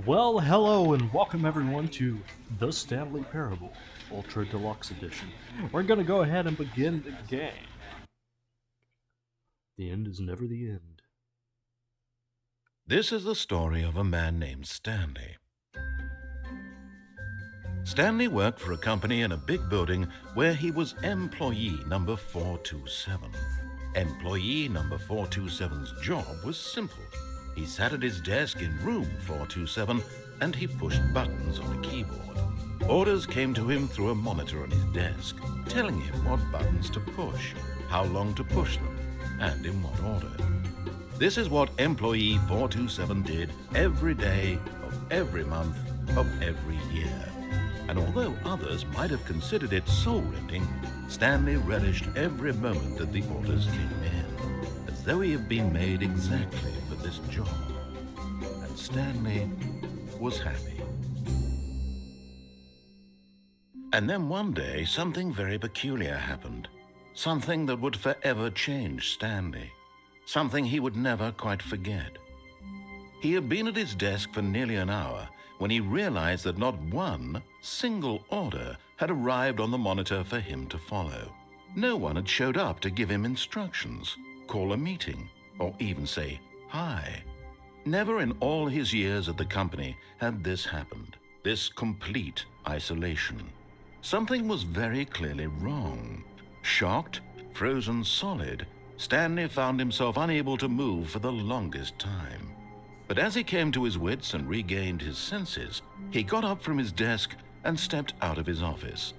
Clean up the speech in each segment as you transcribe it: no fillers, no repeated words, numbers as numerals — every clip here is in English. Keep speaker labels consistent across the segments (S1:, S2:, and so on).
S1: Well, hello and welcome everyone to the Stanley Parable, Ultra Deluxe Edition. We're gonna go ahead and begin the game. The end is never the end.
S2: This is the story of a man named Stanley. Stanley worked for a company in a big building where he was employee number 427. Employee number 427's job was simple. He sat at his desk in room 427 and he pushed buttons on a keyboard. Orders came to him through a monitor on his desk, telling him what buttons to push, how long to push them, and in what order. This is what employee 427 did every day of every month of every year. And although others might have considered it soul-rending, Stanley relished every moment that the orders came in, as though he had been made exactly for this job. And Stanley was happy. And then one day, something very peculiar happened. Something that would forever change Stanley. Something he would never quite forget. He had been at his desk for nearly an hour when he realized that not one single order had arrived on the monitor for him to follow. No one had showed up to give him instructions, call a meeting, or even say hi. Never in all his years at the company had this happened, this complete isolation. Something was very clearly wrong. Shocked, frozen solid, Stanley found himself unable to move for the longest time. But as he came to his wits and regained his senses, he got up from his desk and stepped out of his office.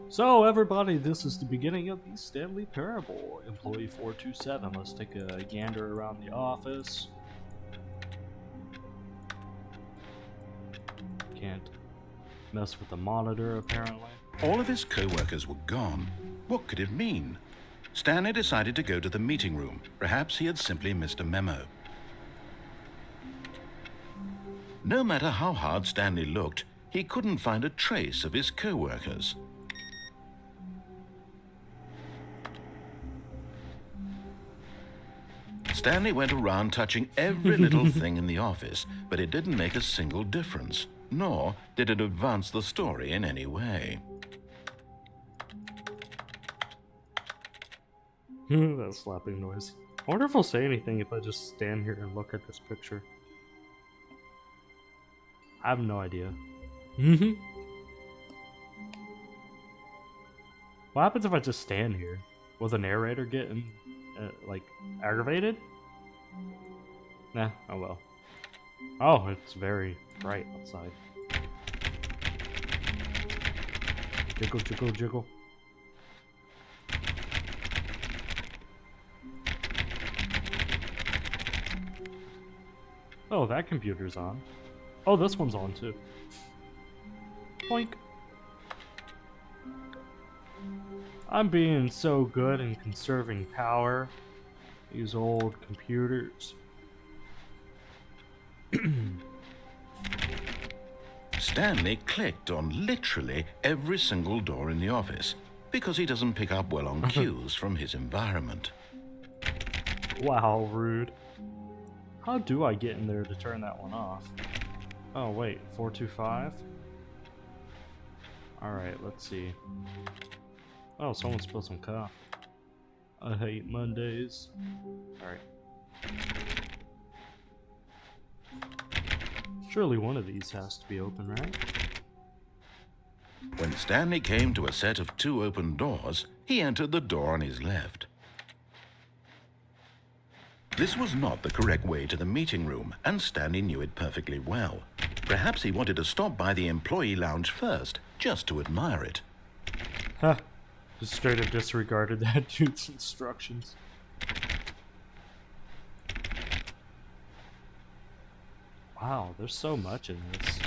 S1: So, everybody, this is the beginning of the Stanley Parable, Employee 427. Let's take a gander around the office. Can't mess with the monitor, apparently.
S2: All of his co-workers were gone. What could it mean? Stanley decided to go to the meeting room. Perhaps he had simply missed a memo. No matter how hard Stanley looked, he couldn't find a trace of his co-workers. Stanley went around touching every little thing in the office, but it didn't make a single difference, nor did it advance the story in any way.
S1: That slapping noise. I wonder if I'll say anything if I just stand here and look at this picture. I have no idea. What happens if I just stand here? Will the narrator get like aggravated? Nah, oh well. Oh, it's very bright outside. Jiggle, jiggle, jiggle. Oh, that computer's on. Oh, this one's on too. Boink. I'm being so good in conserving power. These old computers.
S2: Stanley clicked on literally every single door in the office because he doesn't pick up well on cues from his environment.
S1: Wow, rude. How do I get in there to turn that one off? Oh, wait, 425? Alright, let's see. Oh, someone spilled some coffee. I hate Mondays. Alright. Surely one of these has to be open, right?
S2: When Stanley came to a set of two open doors, he entered the door on his left. This was not the correct way to the meeting room, and Stanley knew it perfectly well. Perhaps he wanted to stop by the employee lounge first, just to admire it.
S1: Huh. Just straight up disregarded that dude's instructions. Wow, there's so much in this.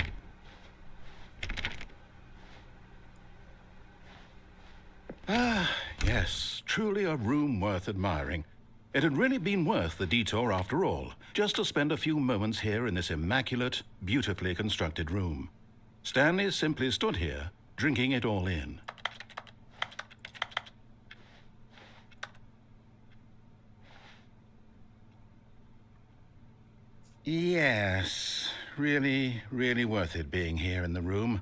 S2: Ah, yes, truly a room worth admiring. It had really been worth the detour after all, just to spend a few moments here in this immaculate, beautifully constructed room. Stanley simply stood here, drinking it all in. Yes, really, really worth it being here in the room.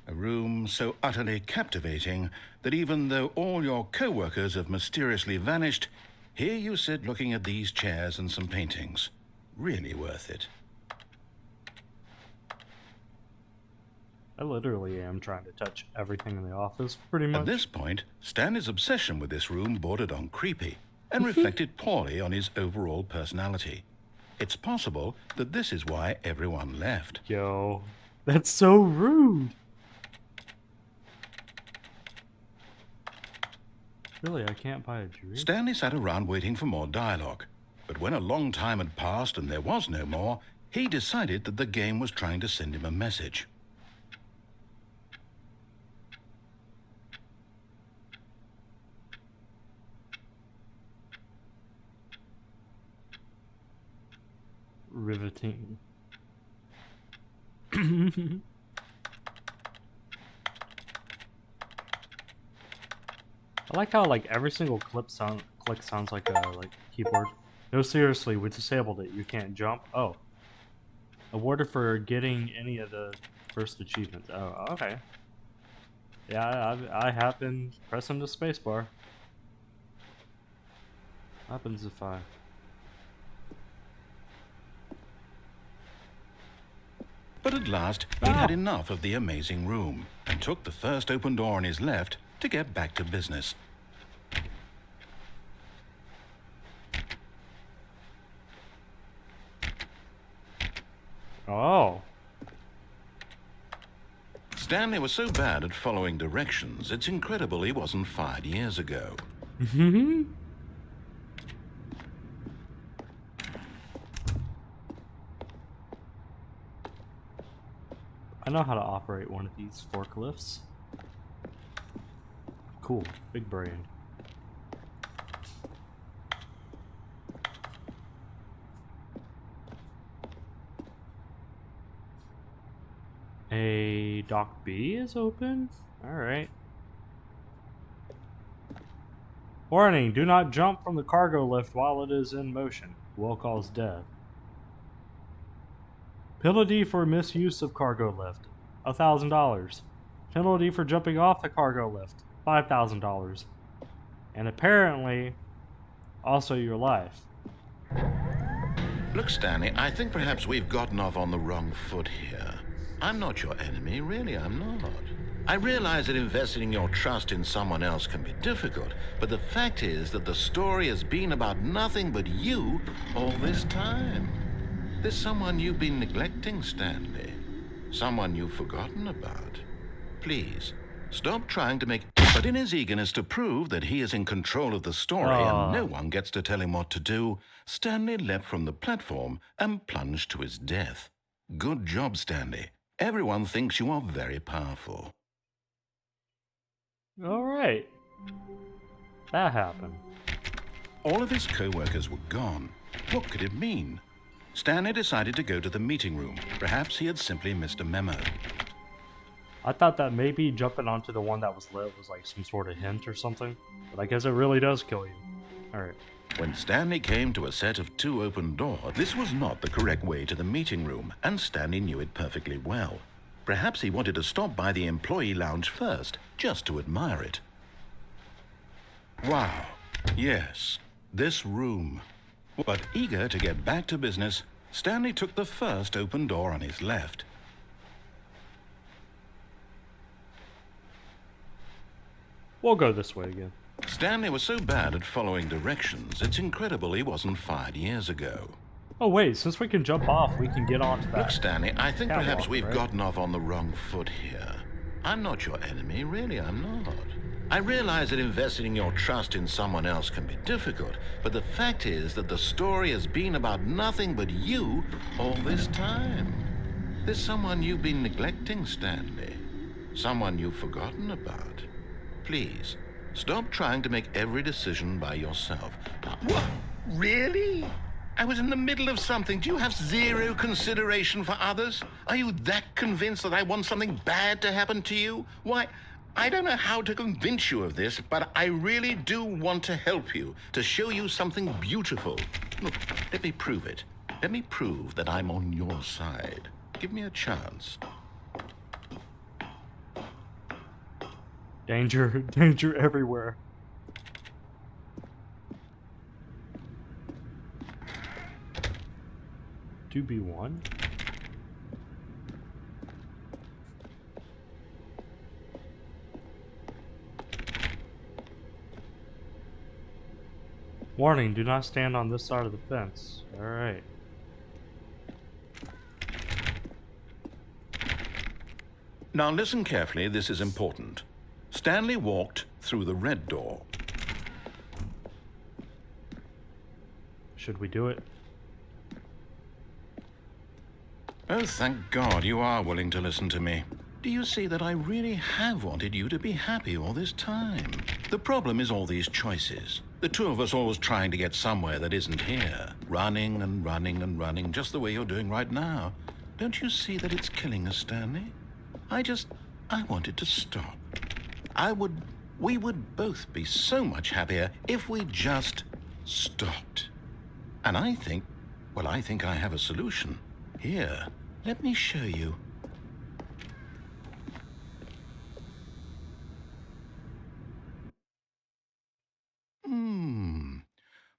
S2: A room so utterly captivating that even though all your co-workers have mysteriously vanished, here you sit looking at these chairs and some paintings. Really worth it.
S1: I literally am trying to touch everything in the office, pretty much.
S2: At this point, Stanley's obsession with this room bordered on creepy and reflected poorly on his overall personality. It's possible that this is why everyone left.
S1: Yo, that's so rude. Really, I can't buy a drink?
S2: Stanley sat around waiting for more dialogue. But when a long time had passed and there was no more, he decided that the game was trying to send him a message.
S1: Riveting. I like how every single click sounds like a keyboard. No, seriously, we disabled it. You can't jump. Oh, awarded for getting any of the first achievements. Oh, okay. Yeah, I have been pressing the spacebar. What happens if I?
S2: But at last, he'd had enough of the amazing room and took the first open door on his left to get back to business.
S1: Oh.
S2: Stanley was so bad at following directions, it's incredible he wasn't fired years ago.
S1: I know how to operate one of these forklifts. Cool, big brain. A dock B is open? Alright. Warning, do not jump from the cargo lift while it is in motion. Will cause death. Penalty for misuse of cargo lift, $1,000. Penalty for jumping off the cargo lift, $5,000. And apparently, also your life.
S2: Look, Stanley, I think perhaps we've gotten off on the wrong foot here. I'm not your enemy, really, I'm not. I realize that investing your trust in someone else can be difficult, but the fact is that the story has been about nothing but you all this time. There's someone you've been neglecting, Stanley. Someone you've forgotten about. Please, stop trying to make... But in his eagerness to prove that he is in control of the story and no one gets to tell him what to do, Stanley leapt from the platform and plunged to his death. Good job, Stanley. Everyone thinks you are very powerful.
S1: Alright. That happened.
S2: All of his co-workers were gone. What could it mean? Stanley decided to go to the meeting room. Perhaps he had simply missed a memo.
S1: I thought that maybe jumping onto the one that was lit was like some sort of hint or something. But I guess it really does kill you. Alright.
S2: When Stanley came to a set of 2 open doors, this was not the correct way to the meeting room, and Stanley knew it perfectly well. Perhaps he wanted to stop by the employee lounge first, just to admire it. Wow. Yes, this room. But eager to get back to business, Stanley took the first open door on his left.
S1: We'll go this way again.
S2: Stanley was so bad at following directions, it's incredible he wasn't fired years ago.
S1: Oh wait, since we can jump off, we can get onto that.
S2: Look, Stanley, I think
S1: catwalk,
S2: perhaps we've
S1: right?
S2: gotten off on the wrong foot here. I'm not your enemy, really, I'm not. I realize that investing your trust in someone else can be difficult, but the fact is that the story has been about nothing but you all this time. There's someone you've been neglecting, Stanley. Someone you've forgotten about. Please, stop trying to make every decision by yourself. What? Really? I was in the middle of something. Do you have zero consideration for others? Are you that convinced that I want something bad to happen to you? Why, I don't know how to convince you of this, but I really do want to help you, to show you something beautiful. Look, let me prove it. Let me prove that I'm on your side. Give me a chance.
S1: Danger, danger everywhere. To be one. Warning, do not stand on this side of the fence. Alright.
S2: Now listen carefully, this is important. Stanley walked through the red door.
S1: Should we do it?
S2: Oh, thank God you are willing to listen to me. Do you see that I really have wanted you to be happy all this time? The problem is all these choices. The two of us always trying to get somewhere that isn't here. Running and running and running, just the way you're doing right now. Don't you see that it's killing us, Stanley? I wanted to stop. We would both be so much happier if we just stopped. And I think I have a solution. Here, let me show you.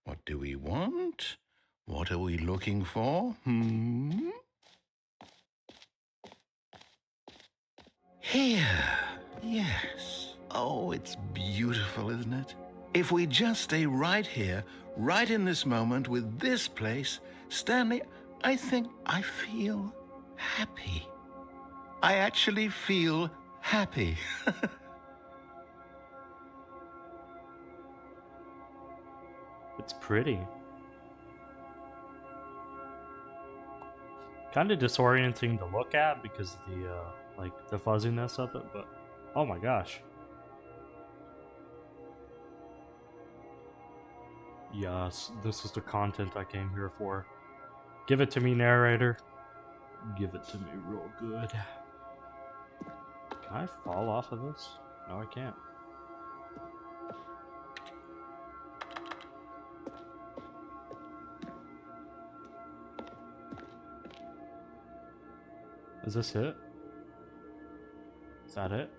S2: What do we want? What are we looking for? Here. Yes. Oh, it's beautiful, isn't it? If we just stay right here, right in this moment with this place, Stanley, I think I feel happy. I actually feel happy.
S1: It's pretty. Kind of disorienting to look at because the fuzziness of it, but oh my gosh. Yes, this is the content I came here for. Give it to me, narrator. Give it to me real good. Can I fall off of this? No, I can't. Is this it? Is that it?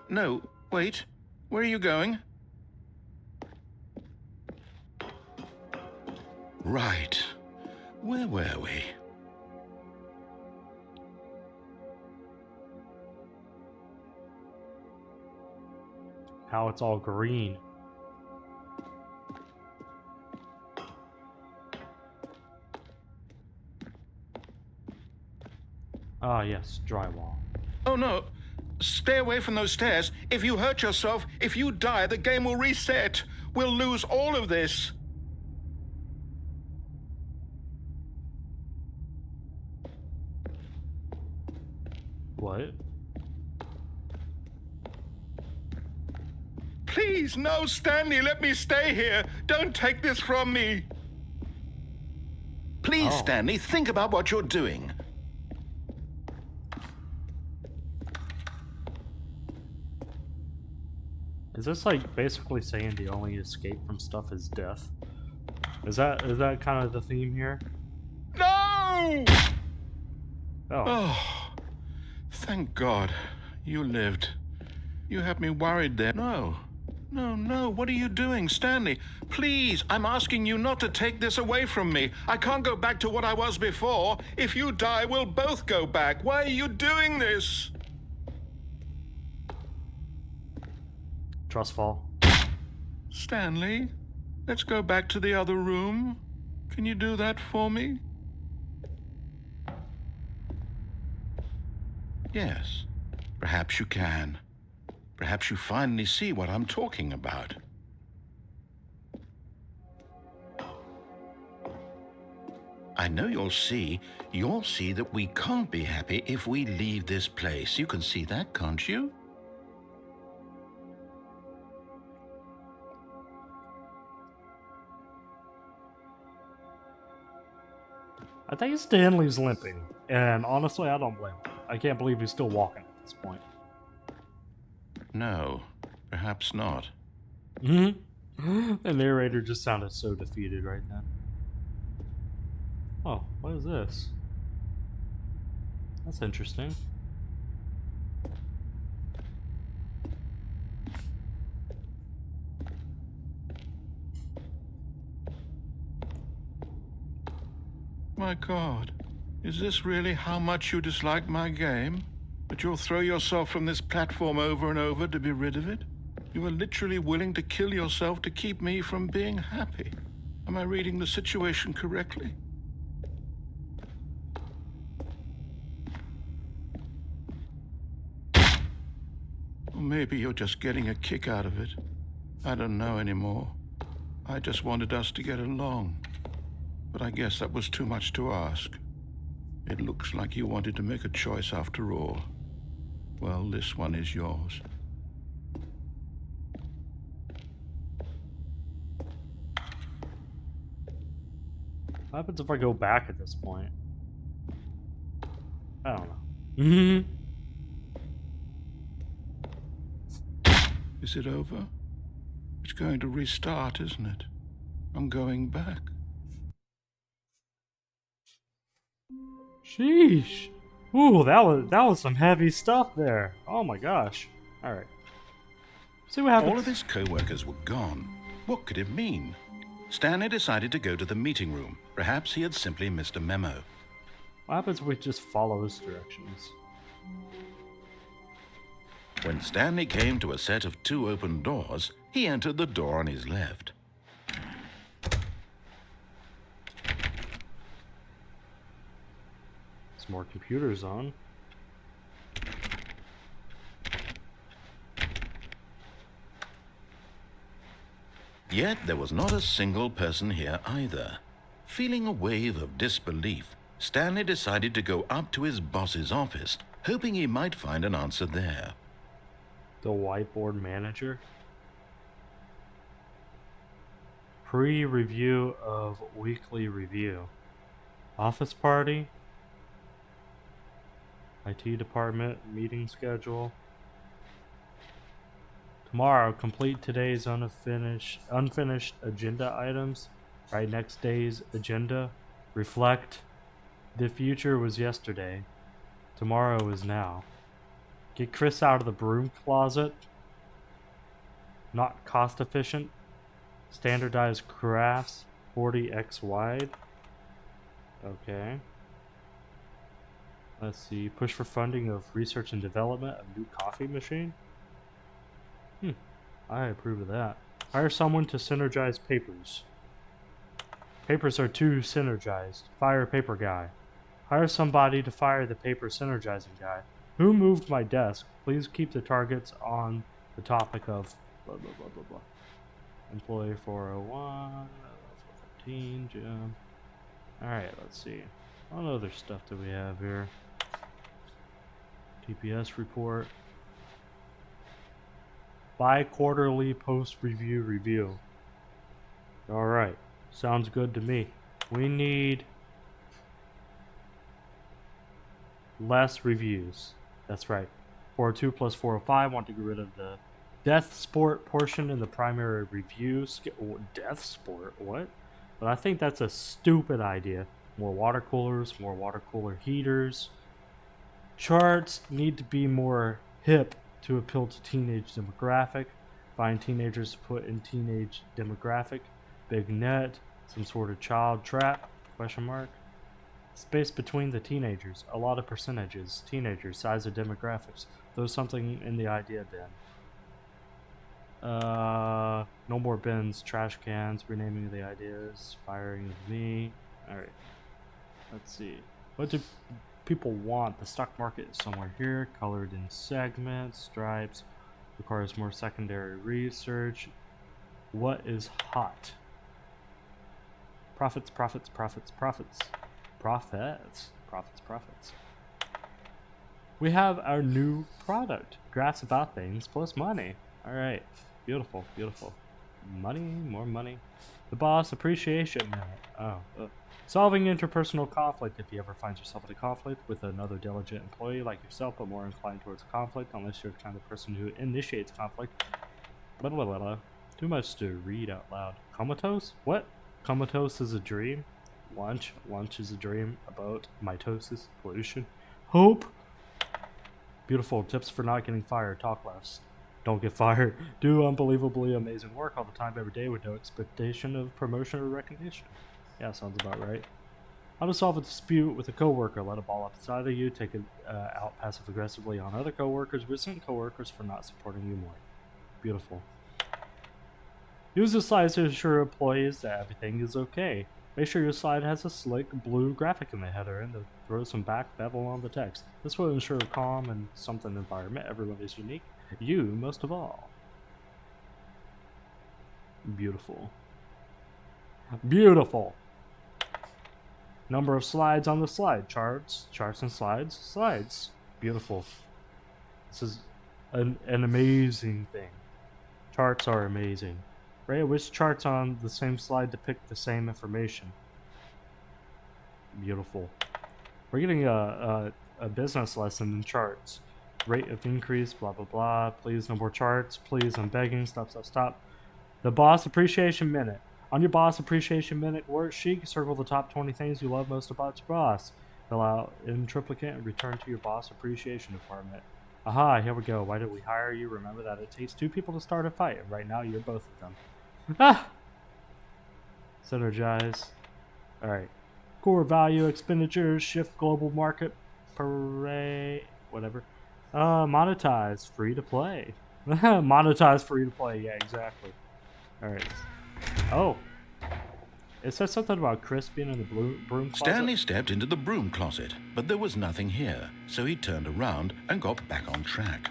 S2: No, wait. Where are you going? Right. Where were we?
S1: How it's all green. Ah, yes, drywall.
S2: Oh no. Stay away from those stairs. If you hurt yourself, if you die, the game will reset. We'll lose all of this.
S1: What?
S2: Please, no, Stanley, let me stay here. Don't take this from me. Please,
S1: Oh.
S2: Stanley, think about what you're doing.
S1: Is this like basically saying the only escape from stuff is death? Is that kind of the theme here?
S2: No!
S1: Oh.
S2: Oh, thank God you lived. You had me worried there. No, what are you doing, Stanley? Please, I'm asking you not to take this away from me. I can't go back to what I was before. If you die, we'll both go back. Why are you doing this?
S1: Trust fall.
S2: Stanley, let's go back to the other room. Can you do that for me? Yes, perhaps you can. Perhaps you finally see what I'm talking about. I know you'll see that we can't be happy if we leave this place. You can see that, can't you?
S1: I think Stanley's limping, and honestly, I don't blame him. I can't believe he's still walking at this point.
S2: No, perhaps not.
S1: The narrator just sounded so defeated right then. Oh, what is this? That's interesting.
S2: My God, is this really how much you dislike my game? That you'll throw yourself from this platform over and over to be rid of it? You are literally willing to kill yourself to keep me from being happy. Am I reading the situation correctly? Or maybe you're just getting a kick out of it. I don't know anymore. I just wanted us to get along. But I guess that was too much to ask. It looks like you wanted to make a choice after all. Well, this one is yours.
S1: What happens if I go back at this point? I don't know.
S2: Is it over? It's going to restart, isn't it? I'm going back.
S1: Sheesh. Ooh, that was some heavy stuff there. Oh my gosh. All right. See what happens.
S2: All of his co-workers were gone. What could it mean? Stanley decided to go to the meeting room. Perhaps he had simply missed a memo.
S1: What happens if we just follow his directions?
S2: When Stanley came to a set of 2 open doors, he entered the door on his left.
S1: Some more computers on.
S2: Yet there was not a single person here either. Feeling a wave of disbelief, Stanley decided to go up to his boss's office, hoping he might find an answer there.
S1: The whiteboard manager. Pre-review of weekly review. Office party. IT department meeting schedule. Tomorrow, complete today's unfinished agenda items. Write next day's agenda. Reflect. The future was yesterday. Tomorrow is now. Get Chris out of the broom closet. Not cost efficient. Standardized crafts. 40x wide. Okay. Let's see. Push for funding of research and development of new coffee machine. I approve of that. Hire someone to synergize papers. Papers are too synergized. Fire paper guy. Hire somebody to fire the paper synergizing guy. Who moved my desk? Please keep the targets on the topic of blah blah blah blah blah. Employee 401, 415, Jim. Alright, let's see. What other stuff do we have here? TPS report. Bi-quarterly post-review review. Alright. Sounds good to me. We need less reviews. That's right. 402 plus 405. Want to get rid of the death sport portion in the primary review. Death sport? What? But I think that's a stupid idea. More water coolers, more water cooler heaters. Charts need to be more hip to appeal to teenage demographic. Find teenagers to put in teenage demographic. Big net, some sort of child trap, question mark. Space between the teenagers, a lot of percentages. Teenagers, size of demographics. Throw something in the idea bin. No more bins, trash cans, renaming the ideas, firing of me. Alright. Let's see. What do people want? The stock market is somewhere here, colored in segments, stripes, requires more secondary research. What is hot? Profits, profits, profits, profits. Profits, profits, profits. We have our new product. Graphs about things plus money. Alright. Beautiful, beautiful. Money, more money. The boss appreciation minute. Oh. Solving interpersonal conflict. If you ever find yourself in a conflict with another diligent employee like yourself, but more inclined towards conflict, unless you're the kind of person who initiates conflict. Blah, blah, blah, blah. Too much to read out loud. Comatose? What? Comatose is a dream? Lunch? Lunch is a dream. A boat? Mitosis? Pollution? Hope? Beautiful. Tips for not getting fired. Talk less. Don't get fired. Do unbelievably amazing work all the time, every day, with no expectation of promotion or recognition. Yeah, sounds about right. How to solve a dispute with a coworker. Let a ball up inside of you. Take it out passive-aggressively on other coworkers. Resent coworkers for not supporting you more. Beautiful. Use the slides to assure employees that everything is okay. Make sure your slide has a slick blue graphic in the header and to throw some back bevel on the text. This will ensure a calm and something environment. Everyone is unique. You most of all. Beautiful. Beautiful. Number of slides on the slide. Charts and slides. Slides. Beautiful. This is an amazing thing. Charts are amazing. Right? Which charts on the same slide depict the same information? Beautiful. We're getting a business lesson in charts. Rate of increase, blah, blah, blah. Please, no more charts. Please, I'm begging. Stop, stop, stop. The boss appreciation minute. On your boss appreciation minute worksheet, circle the top 20 things you love most about your boss. Fill out in triplicate and return to your boss appreciation department. Aha, here we go. Why did we hire you? Remember that it takes two people to start a fight, and right now you're both of them. Ah! Synergize. Alright. Core value expenditures, shift global market, parade, whatever. Monetize, free to play. Monetize, free to play, yeah, exactly. Alright. Oh. It says something about Chris being in the broom closet.
S2: Stanley stepped into the broom closet, but there was nothing here, so he turned around and got back on track.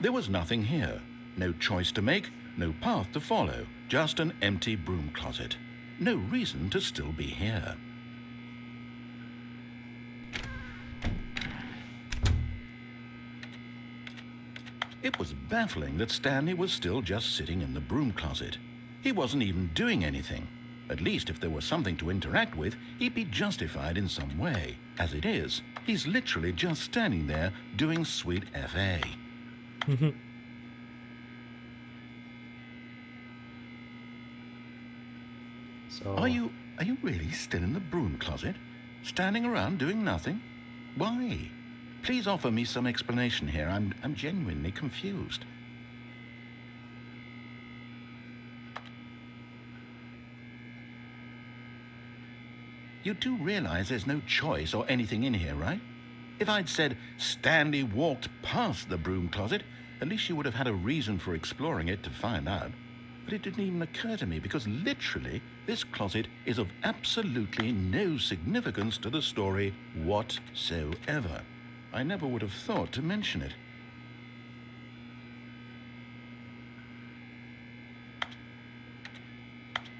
S2: There was nothing here. No choice to make, no path to follow, just an empty broom closet. No reason to still be here. It was baffling that Stanley was still just sitting in the broom closet. He wasn't even doing anything. At least if there was something to interact with, he'd be justified in some way. As it is, he's literally just standing there doing sweet FA.
S1: So
S2: Are you really still in the broom closet? Standing around doing nothing? Why? Please offer me some explanation here. I'm genuinely confused. You do realize there's no choice or anything in here, right? If I'd said Stanley walked past the broom closet, at least you would have had a reason for exploring it to find out. But it didn't even occur to me because literally this closet is of absolutely no significance to the story whatsoever. I never would have thought to mention it.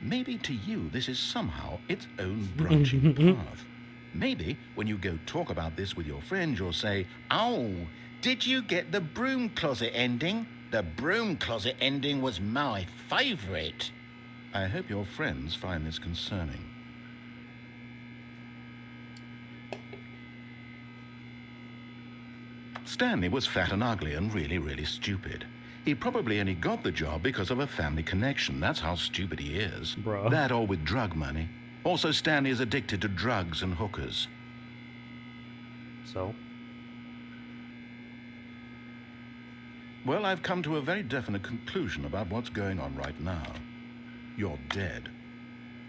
S2: Maybe to you this is somehow its own branching path. Maybe when you go talk about this with your friends, you'll say, "Oh, did you get the broom closet ending? The broom closet ending was my favorite." I hope your friends find this concerning. Stanley was fat and ugly and really, really stupid. He probably only got the job because of a family connection. That's how stupid he is.
S1: Bruh.
S2: That or with drug money. Also, Stanley is addicted to drugs and hookers.
S1: So?
S2: Well, I've come to a very definite conclusion about what's going on right now. You're dead.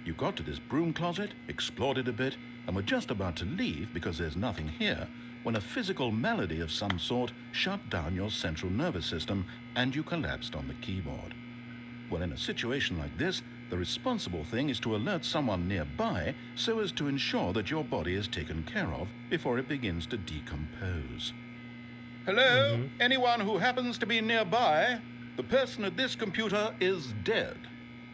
S2: You got to this broom closet, explored it a bit, and were just about to leave because there's nothing here when a physical malady of some sort shut down your central nervous system and you collapsed on the keyboard. Well, in a situation like this, the responsible thing is to alert someone nearby so as to ensure that your body is taken care of before it begins to decompose. Hello? Anyone who happens to be nearby? The person at this computer is dead.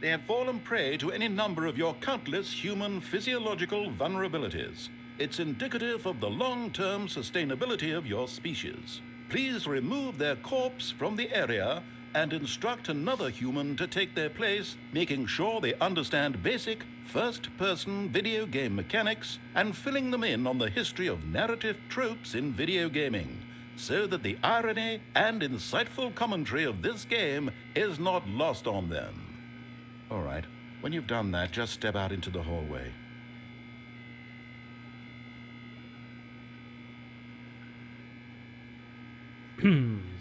S2: They have fallen prey to any number of your countless human physiological vulnerabilities. It's indicative of the long-term sustainability of your species. Please remove their corpse from the area and instruct another human to take their place, making sure they understand basic first-person video game mechanics and filling them in on the history of narrative tropes in video gaming, so that the irony and insightful commentary of this game is not lost on them. All right, when you've done that, just step out into the hallway.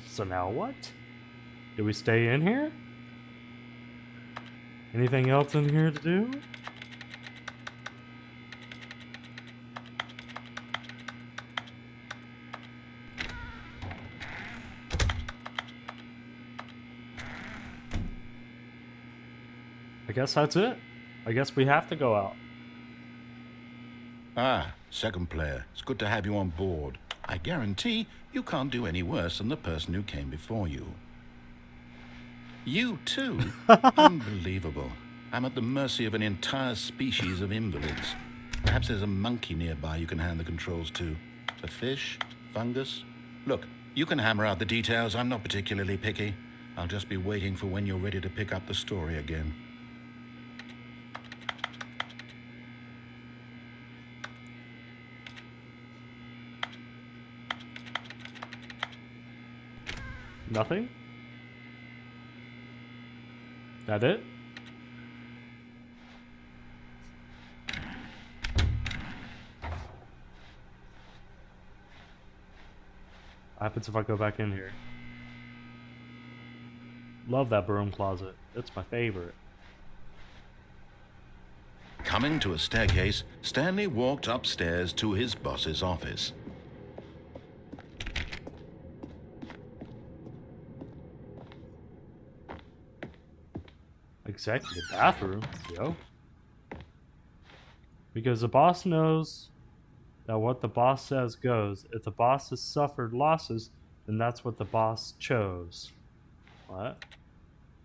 S1: So now what? Do we stay in here? Anything else in here to do? I guess that's it. I guess we have to go out.
S2: Ah, second player. It's good to have you on board. I guarantee you can't do any worse than the person who came before you. You too? Unbelievable. I'm at the mercy of an entire species of invalids. Perhaps there's a monkey nearby you can hand the controls to. A fish? Fungus? Look, you can hammer out the details. I'm not particularly picky. I'll just be waiting for when you're ready to pick up the story again.
S1: Nothing? That it? What happens if I go back in here? Love that broom closet. It's my favorite.
S2: Coming to a staircase, Stanley walked upstairs to his boss's office.
S1: Executive bathroom, yo. Because the boss knows that what the boss says goes. If the boss has suffered losses, then that's what the boss chose. What?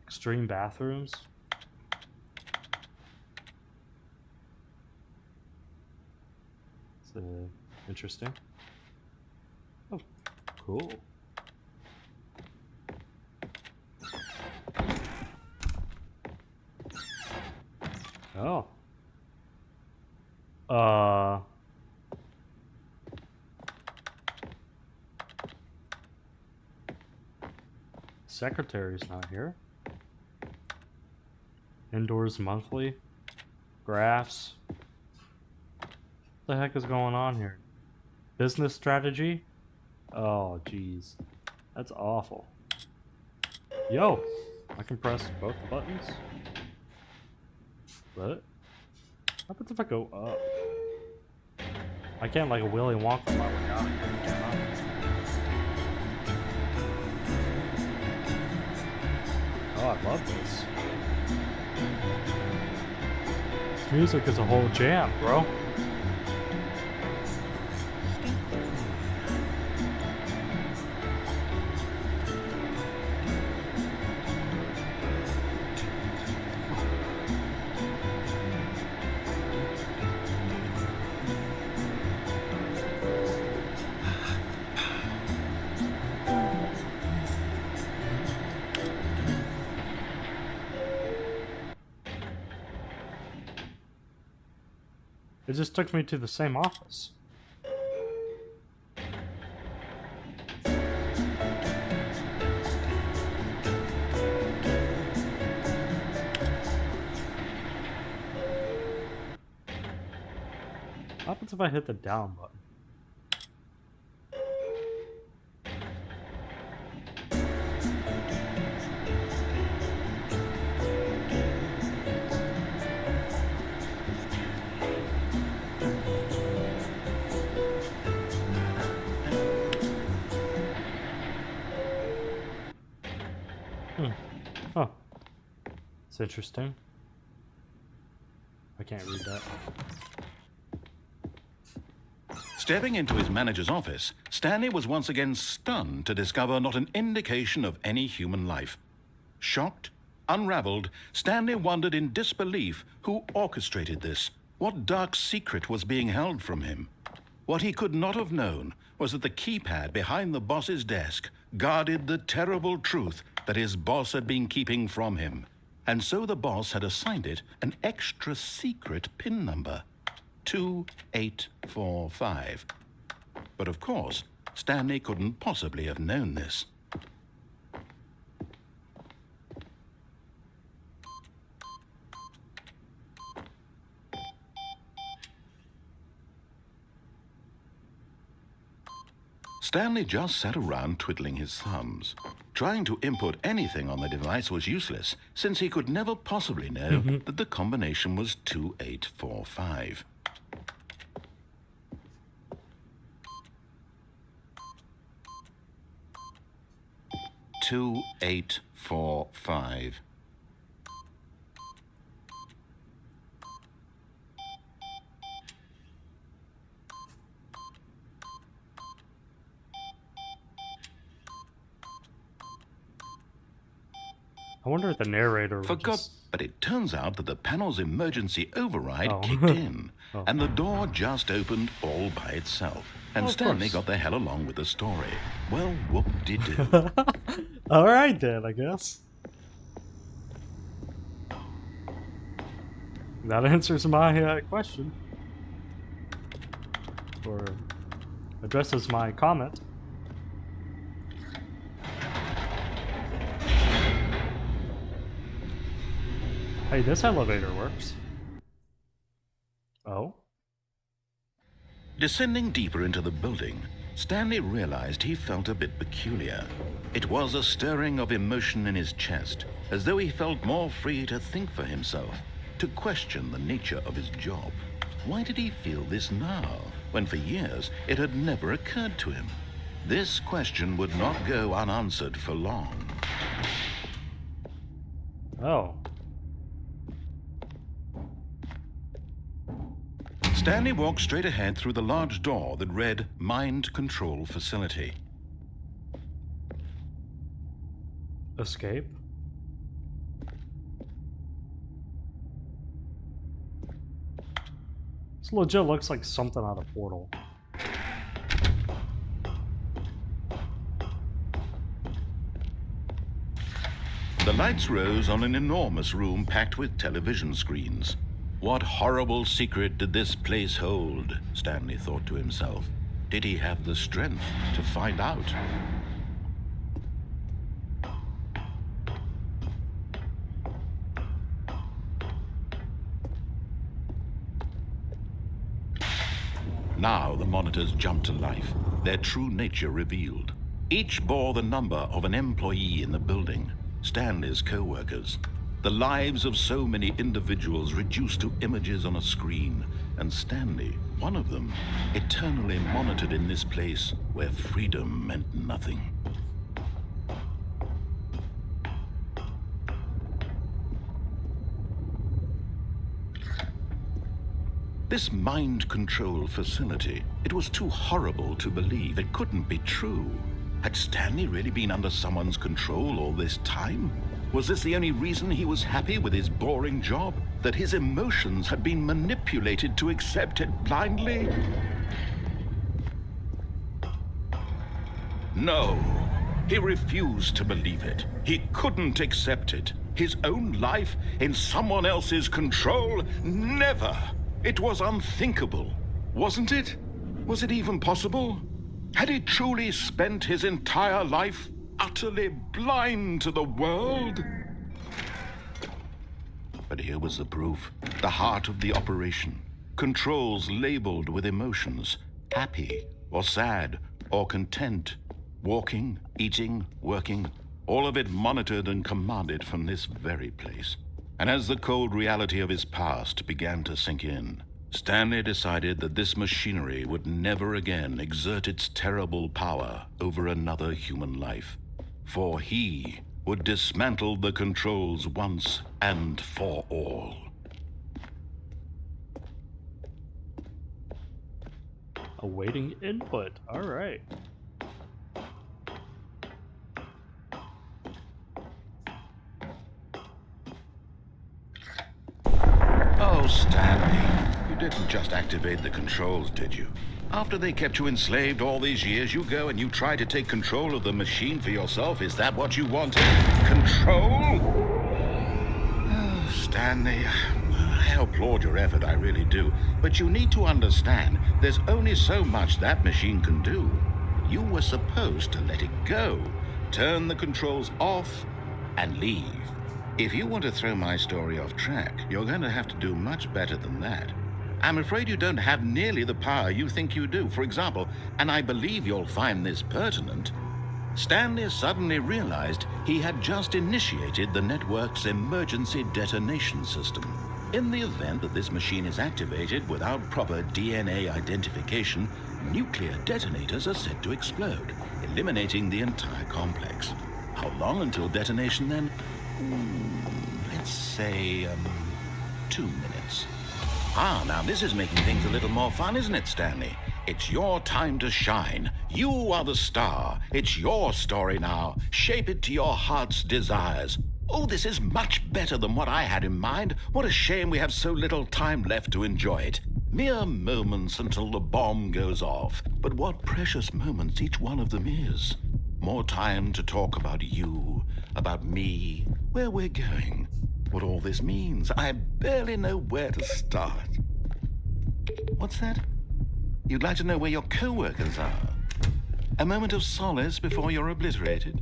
S1: Extreme bathrooms? It's interesting. Oh, cool. Oh. Secretary's not here. Indoors monthly. Graphs. What the heck is going on here? Business strategy? Oh, jeez. That's awful. Yo! I can press both buttons. What? What happens if I go up? I can't like a Willy Wonka my way out of here, can I? Oh, I love this. This music is a whole jam, bro. It just took me to the same office. What happens if I hit the down button? Huh. It's interesting. I can't read that.
S2: Stepping into his manager's office, Stanley was once again stunned to discover not an indication of any human life. Shocked, unraveled, Stanley wondered in disbelief who orchestrated this. What dark secret was being held from him? What he could not have known was that the keypad behind the boss's desk guarded the terrible truth that his boss had been keeping from him. And so the boss had assigned it an extra secret PIN number, 2845. But of course, Stanley couldn't possibly have known this. Stanley just sat around twiddling his thumbs. Trying to input anything on the device was useless, since he could never possibly know that the combination was 2845. "2845.
S1: I wonder if the narrator would
S2: Forgot,
S1: just...
S2: but it turns out that the panel's emergency override
S1: Oh.
S2: kicked in,
S1: Oh.
S2: and the door just opened all by itself. And
S1: Oh, of
S2: Stanley
S1: course.
S2: got the hell along with the story. Well, whoop-de-doo.
S1: Alright then, I guess. That answers my question. Or addresses my comment. Hey, this elevator works. Oh?
S2: Descending deeper into the building, Stanley realized he felt a bit peculiar. It was a stirring of emotion in his chest, as though he felt more free to think for himself, to question the nature of his job. Why did he feel this now, when for years it had never occurred to him? This question would not go unanswered for long.
S1: Oh.
S2: Stanley walked straight ahead through the large door that read Mind Control Facility.
S1: Escape? This legit looks like something out of Portal.
S2: The lights rose on an enormous room packed with television screens. What horrible secret did this place hold? Stanley thought to himself. Did he have the strength to find out? Now the monitors jumped to life, their true nature revealed. Each bore the number of an employee in the building, Stanley's co-workers. The lives of so many individuals reduced to images on a screen, and Stanley, one of them, eternally monitored in this place where freedom meant nothing. This mind control facility, it was too horrible to believe. It couldn't be true. Had Stanley really been under someone's control all this time? Was this the only reason he was happy with his boring job? That his emotions had been manipulated to accept it blindly? No, he refused to believe it. He couldn't accept it. His own life in someone else's control? Never! It was unthinkable, wasn't it? Was it even possible? Had he truly spent his entire life utterly blind to the world? But here was the proof. The heart of the operation. Controls labeled with emotions. Happy, or sad, or content. Walking, eating, working. All of it monitored and commanded from this very place. And as the cold reality of his past began to sink in, Stanley decided that this machinery would never again exert its terrible power over another human life. For he would dismantle the controls once and for all.
S1: Awaiting input. Alright.
S2: Oh, Stanley, you didn't just just activate the controls, did you? After they kept you enslaved all these years, you go and you try to take control of the machine for yourself. Is that what you wanted? Control? Oh, Stanley, I applaud your effort, I really do. But you need to understand, there's only so much that machine can do. You were supposed to let it go, turn the controls off, and leave. If you want to throw my story off track, you're going to have to do much better than that. I'm afraid you don't have nearly the power you think you do. For example, and I believe you'll find this pertinent, Stanley suddenly realized he had just initiated the network's emergency detonation system. In the event that this machine is activated without proper DNA identification, nuclear detonators are said to explode, eliminating the entire complex. How long until detonation then? Let's say, 2 minutes. Now this is making things a little more fun, isn't it, Stanley? It's your time to shine. You are the star. It's your story now. Shape it to your heart's desires. Oh, this is much better than what I had in mind. What a shame we have so little time left to enjoy it. Mere moments until the bomb goes off. But what precious moments each one of them is. More time to talk about you, about me, where we're going, what all this means. I barely know where to start. What's that? You'd like to know where your co-workers are? A moment of solace before you're obliterated?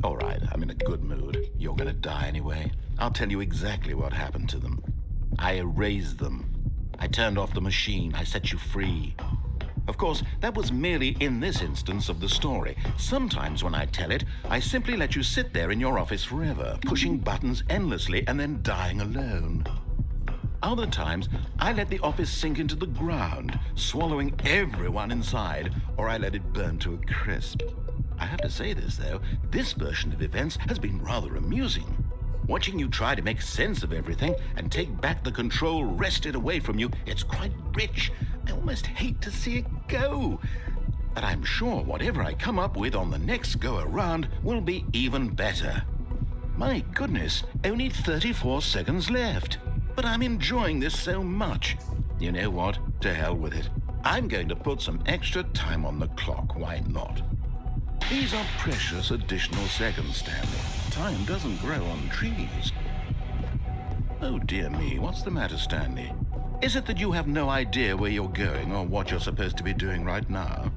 S2: All right, I'm in a good mood. You're gonna die anyway. I'll tell you exactly what happened to them. I erased them. I turned off the machine. I set you free. Of course, that was merely in this instance of the story. Sometimes when I tell it, I simply let you sit there in your office forever, pushing buttons endlessly and then dying alone. Other times, I let the office sink into the ground, swallowing everyone inside, or I let it burn to a crisp. I have to say this, though, this version of events has been rather amusing. Watching you try to make sense of everything and take back the control wrested away from you, it's quite rich. I almost hate to see it go. But I'm sure whatever I come up with on the next go-around will be even better. My goodness, only 34 seconds left. But I'm enjoying this so much. You know what? To hell with it. I'm going to put some extra time on the clock. Why not? These are precious additional seconds, Stanley. Time doesn't grow on trees. Oh dear me, what's the matter, Stanley? Is it that you have no idea where you're going or what you're supposed to be doing right now?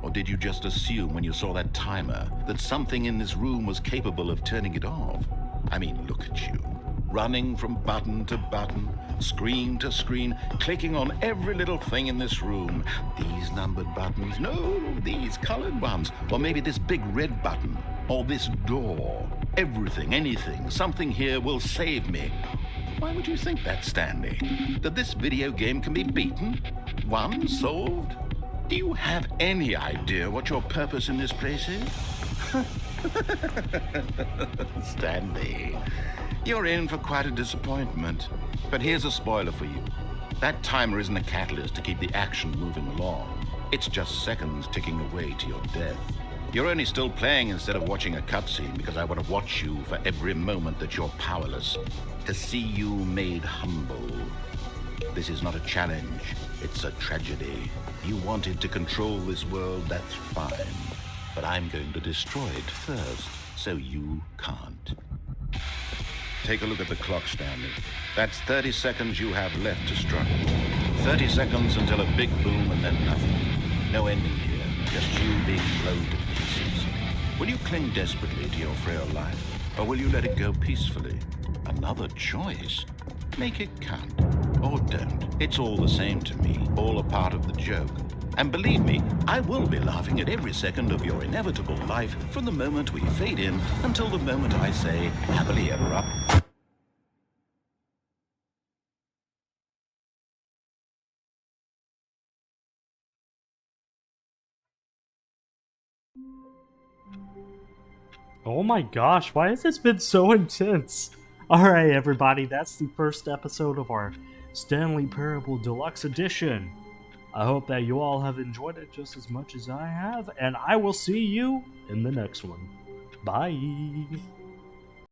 S2: Or did you just assume when you saw that timer that something in this room was capable of turning it off? I mean, look at you. Running from button to button, screen to screen, clicking on every little thing in this room. These numbered buttons, no, these colored ones. Or maybe this big red button, or this door. Everything, anything, something here will save me. Why would you think that, Stanley? That this video game can be beaten? Won? Solved? Do you have any idea what your purpose in this place is? Stanley, you're in for quite a disappointment. But here's a spoiler for you. That timer isn't a catalyst to keep the action moving along. It's just seconds ticking away to your death. You're only still playing instead of watching a cutscene because I want to watch you for every moment that you're powerless. To see you made humble. This is not a challenge. It's a tragedy. You wanted to control this world, that's fine. But I'm going to destroy it first, so you can't. Take a look at the clock, Stanley. That's 30 seconds you have left to struggle. 30 seconds until a big boom and then nothing. No ending here, just you being blown to pieces. Will you cling desperately to your frail life, or will you let it go peacefully? Another choice. Make it count. Or don't. It's all the same to me, all a part of the joke. And believe me, I will be laughing at every second of your inevitable life from the moment we fade in until the moment I say, happily ever after.
S1: Oh my gosh, why has this been so intense? Alright everybody, that's the first episode of our Stanley Parable Deluxe Edition. I hope that you all have enjoyed it just as much as I have, and I will see you in the next one. Bye!